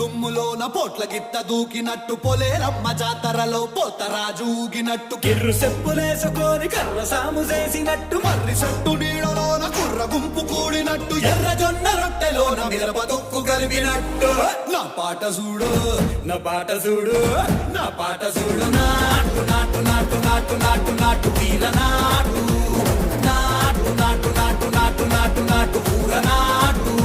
దుమ్ములోన పోట్ల గిత్త దూకినట్టు పొలేరమ్మ జాతరలో పోతరాజు ఊగినట్టు కిర్రు సెప్పులేసుకొని కర్ర సాము చేసినట్టు మర్రి చెట్టు నీడలోన కుర్ర గుంపు కూడినట్టు ఎర్ర జొన్న రొట్టెలోన మిరప తొక్కు కలిపినట్టు నా పాట చూడు నా పాట చూడు నా పాట చూడు నాటు నాటు నాటు నాటు నాటు నాటు వీర నాటు నాటు నాటు నాటు నాటు నాటు నాటు ఊర నాటు